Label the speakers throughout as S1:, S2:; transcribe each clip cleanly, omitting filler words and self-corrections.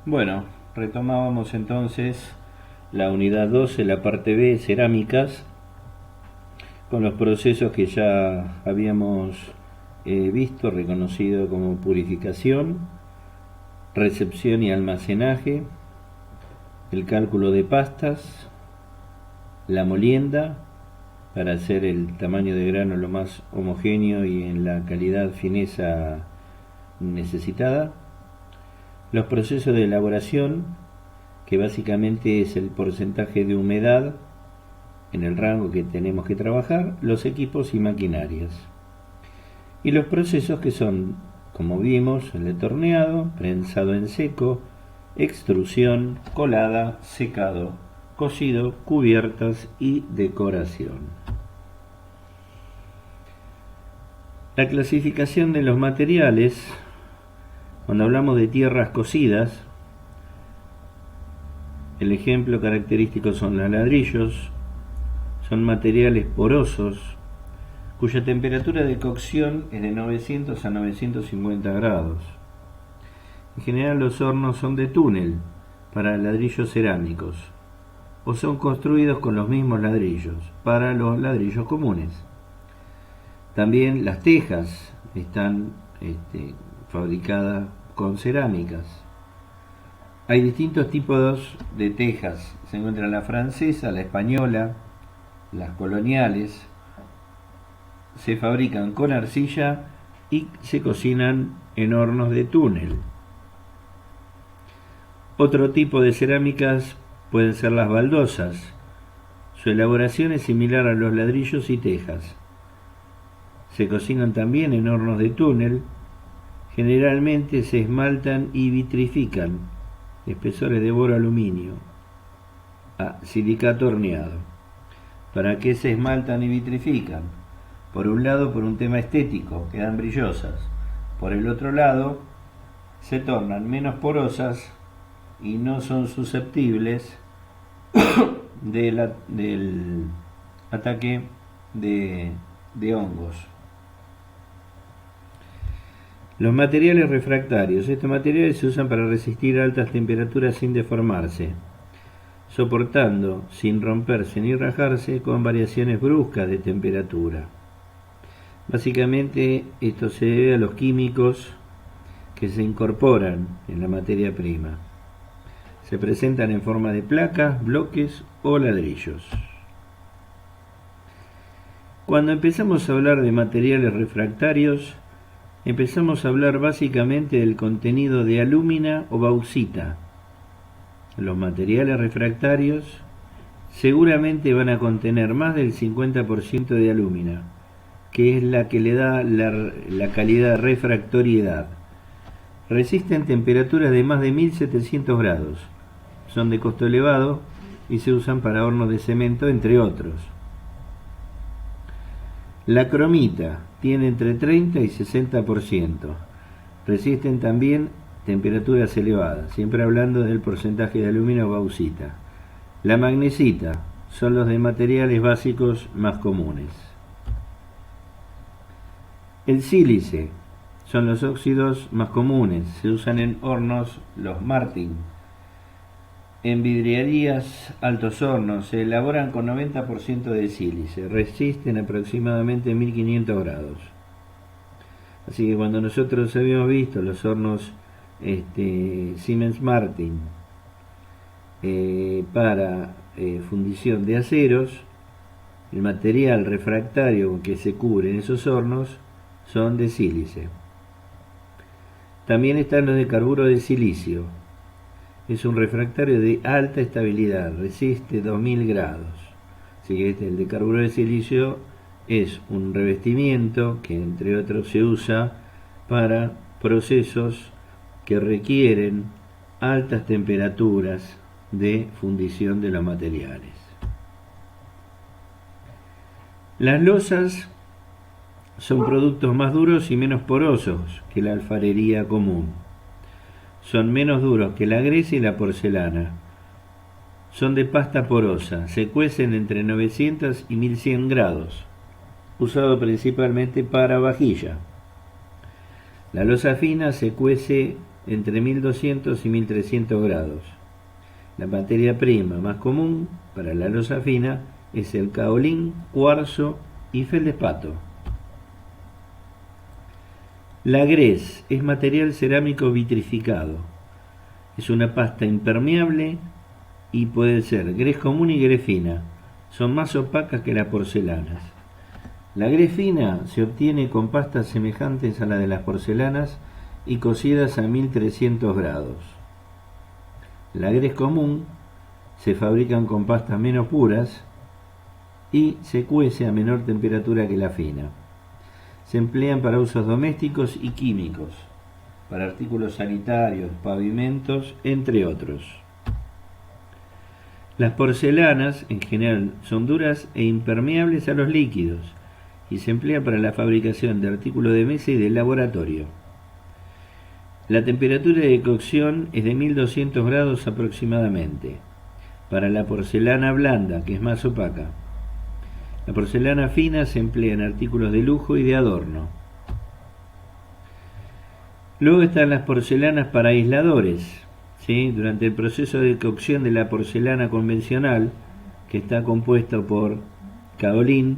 S1: Bueno, retomábamos entonces la unidad 12, la parte B, cerámicas, con los procesos que ya habíamos visto, reconocido como purificación, recepción y almacenaje, el cálculo de pastas, la molienda, para hacer el tamaño de grano lo más homogéneo y en la calidad fineza necesitada, los procesos de elaboración, que básicamente es el porcentaje de humedad en el rango que tenemos que trabajar, los equipos y maquinarias. Y los procesos que son, como vimos, el de torneado, prensado en seco, extrusión, colada, secado, cocido, cubiertas y decoración. La clasificación de los materiales, cuando hablamos de tierras cocidas, el ejemplo característico son los ladrillos, son materiales porosos, cuya temperatura de cocción es de 900 a 950 grados. En general los hornos son de túnel para ladrillos cerámicos o son construidos con los mismos ladrillos para los ladrillos comunes. También las tejas están fabricadas con cerámicas. Hay distintos tipos de tejas. Se encuentra la francesa, la española, las coloniales. Se fabrican con arcilla y se cocinan en hornos de túnel. Otro tipo de cerámicas pueden ser las baldosas. Su elaboración es similar a los ladrillos y tejas. Se cocinan también en hornos de túnel. Generalmente se esmaltan y vitrifican, espesores de boro aluminio a silicato horneado. ¿Para qué se esmaltan y vitrifican? Por un lado, por un tema estético, quedan brillosas. Por el otro lado, se tornan menos porosas y no son susceptibles del ataque de hongos. Los materiales refractarios. Estos materiales se usan para resistir altas temperaturas sin deformarse, soportando sin romperse ni rajarse con variaciones bruscas de temperatura. Básicamente esto se debe a los químicos que se incorporan en la materia prima. Se presentan en forma de placas, bloques o ladrillos. Cuando empezamos a hablar de materiales refractarios, empezamos a hablar básicamente del contenido de alúmina o bauxita. Los materiales refractarios seguramente van a contener más del 50% de alúmina, que es la que le da la calidad refractoriedad. Resisten temperaturas de más de 1700 grados, son de costo elevado y se usan para hornos de cemento, entre otros. La cromita tiene entre 30 y 60%. Resisten también temperaturas elevadas, siempre hablando del porcentaje de aluminio o bauxita. La magnesita son los de materiales básicos más comunes. El sílice son los óxidos más comunes, se usan en hornos los Martin. En vidrierías, altos hornos, se elaboran con 90% de sílice, resisten aproximadamente 1500 grados. Así que cuando nosotros habíamos visto los hornos Siemens Martin para fundición de aceros, el material refractario con que se cubren esos hornos son de sílice. También están los de carburo de silicio. Es un refractario de alta estabilidad, resiste 2000 grados. Así que el de carburo de silicio es un revestimiento que entre otros se usa para procesos que requieren altas temperaturas de fundición de los materiales. Las losas son productos más duros y menos porosos que la alfarería común. Son menos duros que la gresa y la porcelana. Son de pasta porosa, se cuecen entre 900 y 1100 grados, usado principalmente para vajilla. La losa fina se cuece entre 1200 y 1300 grados. La materia prima más común para la losa fina es el caolín, cuarzo y feldespato. La grés es material cerámico vitrificado. Es una pasta impermeable y puede ser grés común y grés fina. Son más opacas que las porcelanas. La grés fina se obtiene con pastas semejantes a la de las porcelanas y cocidas a 1300 grados. La grés común se fabrican con pastas menos puras y se cuece a menor temperatura que la fina. Se emplean para usos domésticos y químicos, para artículos sanitarios, pavimentos, entre otros. Las porcelanas en general son duras e impermeables a los líquidos y se emplea para la fabricación de artículos de mesa y de laboratorio. La temperatura de cocción es de 1200 grados aproximadamente. Para la porcelana blanda, que es más opaca. La porcelana fina se emplea en artículos de lujo y de adorno. Luego están las porcelanas para aisladores. ¿Sí? Durante el proceso de cocción de la porcelana convencional, que está compuesto por caolín,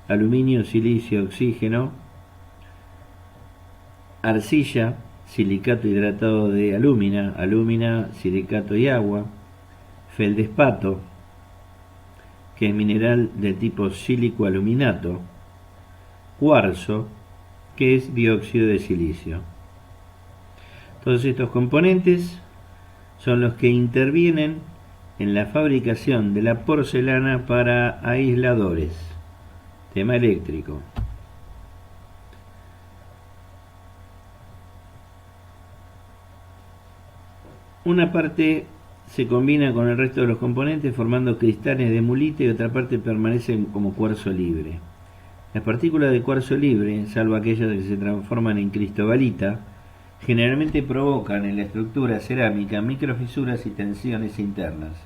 S1: aluminio, silicio, oxígeno, arcilla, silicato hidratado de alúmina, silicato y agua, feldespato, que es mineral del tipo sílico-aluminato, cuarzo, que es dióxido de silicio. Todos estos componentes son los que intervienen en la fabricación de la porcelana para aisladores. Tema eléctrico. Una parte se combina con el resto de los componentes formando cristales de mulita y otra parte permanece como cuarzo libre. Las partículas de cuarzo libre, salvo aquellas que se transforman en cristobalita, generalmente provocan en la estructura cerámica microfisuras y tensiones internas,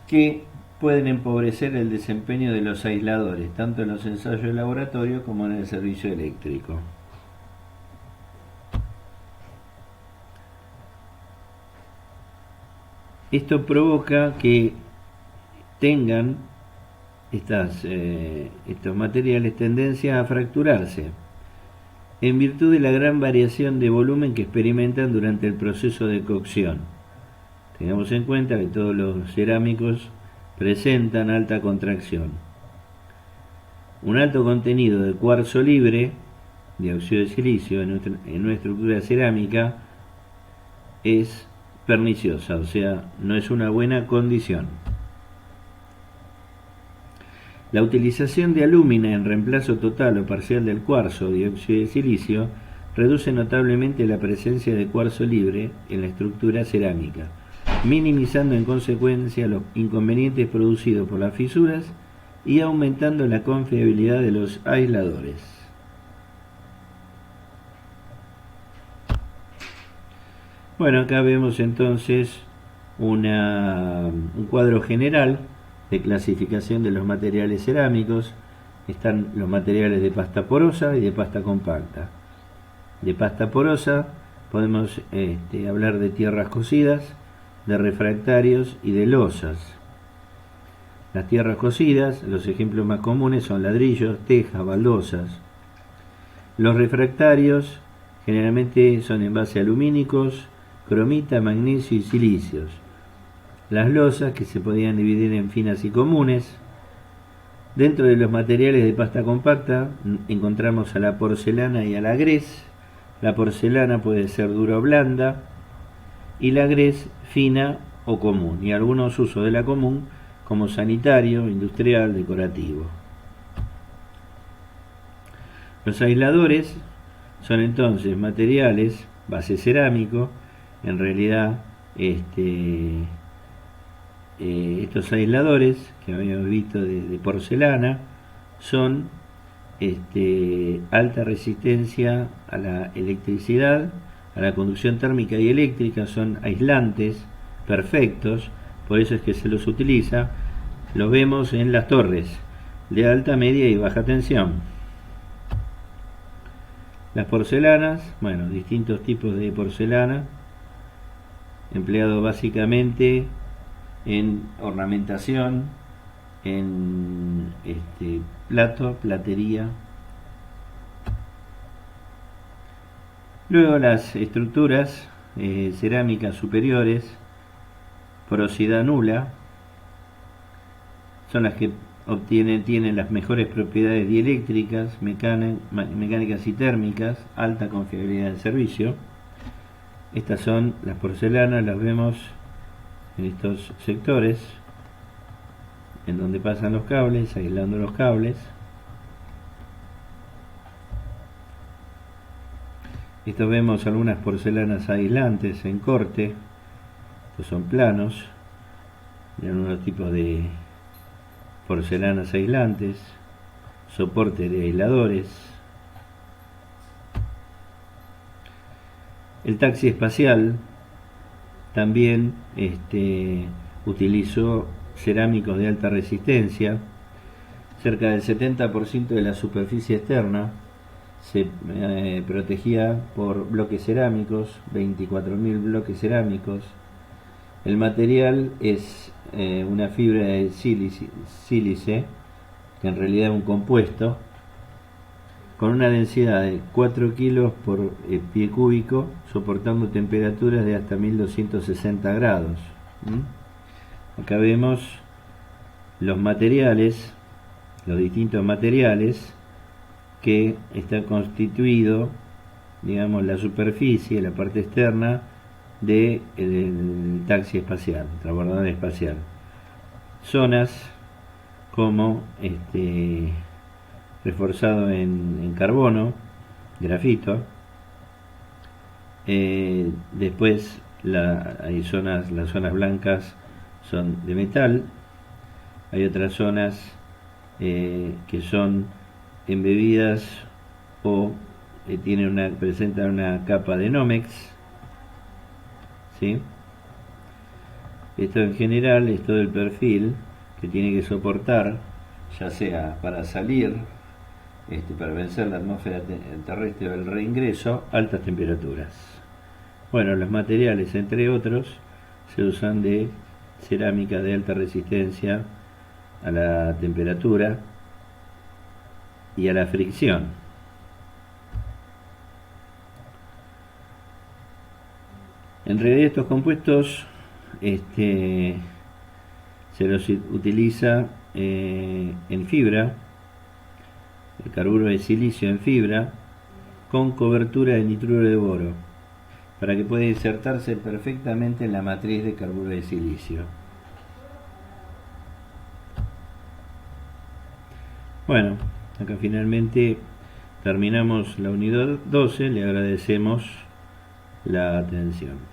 S1: que pueden empobrecer el desempeño de los aisladores, tanto en los ensayos de laboratorio como en el servicio eléctrico. Esto provoca que tengan estos materiales tendencia a fracturarse, en virtud de la gran variación de volumen que experimentan durante el proceso de cocción. Tengamos en cuenta que todos los cerámicos presentan alta contracción. Un alto contenido de cuarzo libre, dióxido de silicio, en una estructura cerámica es perniciosa, o sea, no es una buena condición. La utilización de alúmina en reemplazo total o parcial del cuarzo o dióxido de silicio reduce notablemente la presencia de cuarzo libre en la estructura cerámica, minimizando en consecuencia los inconvenientes producidos por las fisuras y aumentando la confiabilidad de los aisladores. Bueno, acá vemos entonces un cuadro general de clasificación de los materiales cerámicos. Están los materiales de pasta porosa y de pasta compacta. De pasta porosa podemos hablar de tierras cocidas, de refractarios y de losas. Las tierras cocidas, los ejemplos más comunes son ladrillos, tejas, baldosas. Los refractarios generalmente son en base alumínicos, cromita, magnesio y silicios. Las losas, que se podían dividir en finas y comunes. Dentro de los materiales de pasta compacta encontramos a la porcelana y a la grés. La porcelana puede ser dura o blanda y la grés fina o común, y algunos usos de la común como sanitario, industrial, decorativo. Los aisladores son entonces materiales base cerámico. En realidad estos aisladores que habíamos visto de porcelana son alta resistencia a la electricidad, a la conducción térmica y eléctrica, son aislantes perfectos, por eso es que se los utiliza. Los vemos en las torres de alta, media y baja tensión. Las porcelanas, bueno, distintos tipos de porcelana, empleado básicamente en ornamentación, en plato, platería. Luego las estructuras cerámicas superiores, porosidad nula, son las que tienen las mejores propiedades dieléctricas, mecánicas y térmicas, alta confiabilidad del servicio. Estas son las porcelanas, las vemos en estos sectores, en donde pasan los cables, aislando los cables. Estos vemos algunas porcelanas aislantes en corte, estos son planos, de algunos tipos de porcelanas aislantes, soporte de aisladores. El taxi espacial también utilizó cerámicos de alta resistencia. Cerca del 70% de la superficie externa se protegía por bloques cerámicos, 24.000 bloques cerámicos. El material es una fibra de sílice, que en realidad es un compuesto, con una densidad de 4 kilos por pie cúbico, soportando temperaturas de hasta 1260 grados. Acá vemos los materiales, los distintos materiales que están constituidos, digamos, la superficie, la parte externa del taxi espacial, transbordador espacial. Zonas como reforzado en carbono, grafito. Después hay zonas, las zonas blancas son de metal. Hay otras zonas que son embebidas o presentan una capa de Nomex, ¿sí? Esto en general es todo el perfil que tiene que soportar, ya sea para salir, para vencer la atmósfera terrestre o el reingreso, altas temperaturas. Bueno, los materiales, entre otros, se usan de cerámica de alta resistencia a la temperatura y a la fricción. En realidad estos compuestos se los utiliza en fibra, el carburo de silicio en fibra, con cobertura de nitruro de boro, para que pueda insertarse perfectamente en la matriz de carburo de silicio. Bueno, acá finalmente terminamos la unidad 12, le agradecemos la atención.